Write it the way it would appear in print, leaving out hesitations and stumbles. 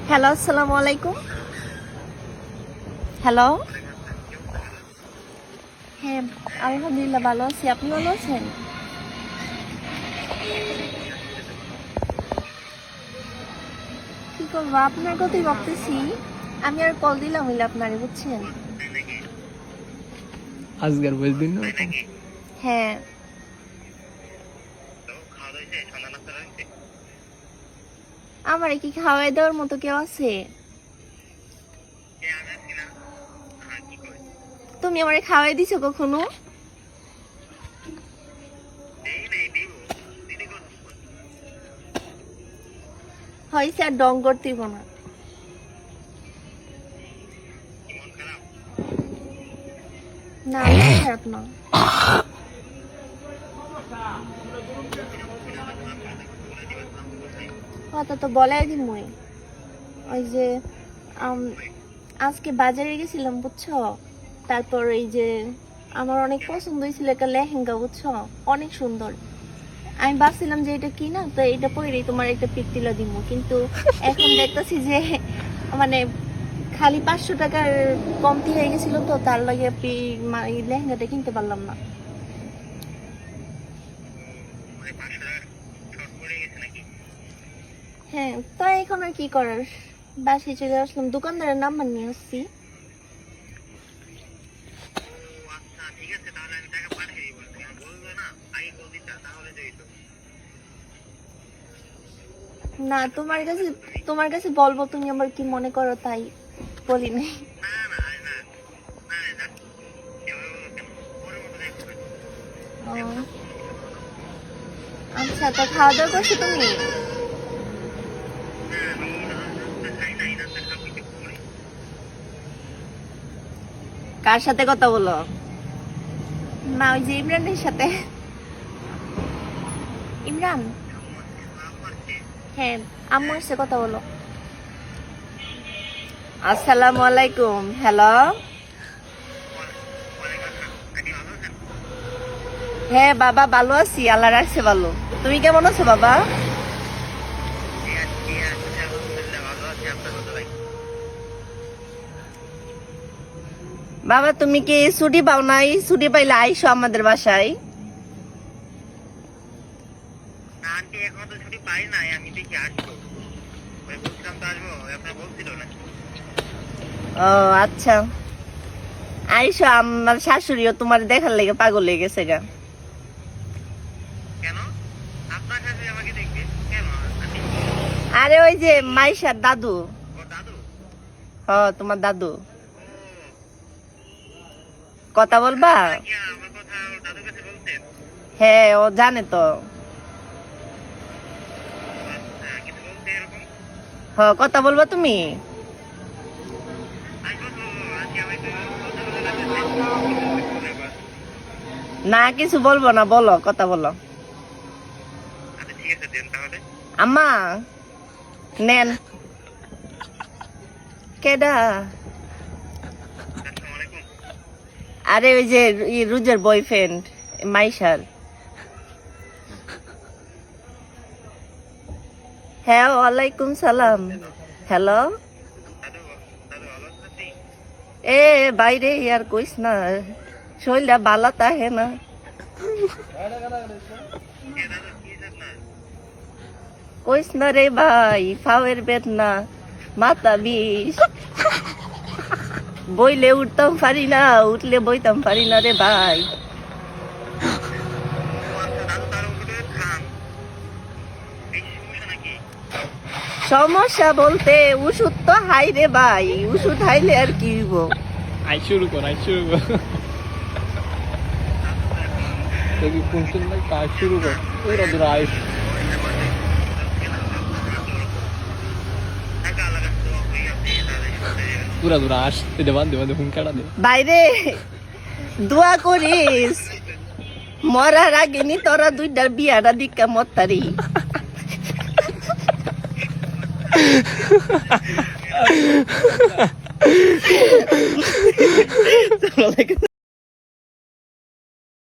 Hello, আসসালামু আলাইকুম। Hello. হ্যাঁ, আলহামদুলিল্লাহ ভালো আছি। আপনি ভালো আছেন? কি করবো, আপনার কথাই ভাবতেছি। আমি আর কল দিলাম হইলে আপনারে, বুঝছেন? আজকের বয়স দিন না হ্যাঁ। আমার কি খাওয়াই দেওয়ার মতো কেউ আছে? তুমি আমারে খাওয়াই দিছো কখনো? হয়েছে, আর ডং করতে দিব না। না, খারাপ না। কথা তো বলাই দিমই। ওই যে আজকে বাজারে গেছিলাম, বুঝছো? তারপর এই যে আমার অনেক পছন্দ হয়েছিল একটা লেহেঙ্গা, বুঝছো? অনেক সুন্দর। আমি ভাবছিলাম যে এটা কি না, তো এটা পরেই তোমার একটা পিক তুলে দিব, কিন্তু এখন দেখতেছি যে মানে খালি 500 টাকার কমতি হয়ে গেছিল, তো তার লাগে এই লেহেঙ্গাটা কিনতে পারলাম না। হ্যাঁ, তাই এখন আর কি করার, বাসায় চলে আসলাম, দোকানদারের নাম্বার নিয়ে আসছি। না, তোমার কাছে বলবো, তুমি আবার কি মনে করো, তাই বলি নাই। ও, আচ্ছা, তো খাওয়া দাওয়া করছো তুমি? কার সাথে কথা বলো? না, ওই যে ইমরানের সাথে। ইমরান। হ্যাঁ, আম্মু আসছে, কথা বলো। আসসালামু আলাইকুম। হ্যালো। হ্যাঁ বাবা, ভালো আছি, আল্লাহ রাখছে ভালো। তুমি কেমন আছো বাবা? বাবা, তুমি কি ছুটি পাও নাই? ছুটি পাইলে আইসো আমাদের বাসায়। ও আচ্ছা, আইসো। আমার শাশুড়িও তোমার দেখার লেগে পাগল হয়ে গেছে গা। আরে ওই যে মাইশার দাদু। হ, তোমার দাদু। কথা বলবা? হ্যাঁ, ও জানে তো। হ, কথা বলবা তুমি? না, কিছু বলবো না, বলো, কথা বলো। আম্মা নেন। কেডা? আরে ওই যে রুজের বয়ফ্রেন্ড, মাইশার। হ্যাঁ, ওয়ালাইকুম সালাম। হ্যালো। এ বাইরে আর কইস না, শরীরটা ভালো তাহে না। কইস না রে ভাই, ফাওয়ের বেদনা, মাথা বিষ। বইলে উঠতাম পারি না, উঠলে বইতাম পারি না রে ভাই। সমস্যা বলতে ওষুধ তো হাই রে ভাই, ওষুধ হাইলে আর কি হইব। আই শুরু কর দেখি কোন সময় কাজ শুরু কর। ওই রোদ আইস পুরা দূর আস দেবান হুন কাটা দে বাইরে। দোয়া করিস মরার আগে নি তোরা দুইটার বিয়াটা দিকা মত্তারি।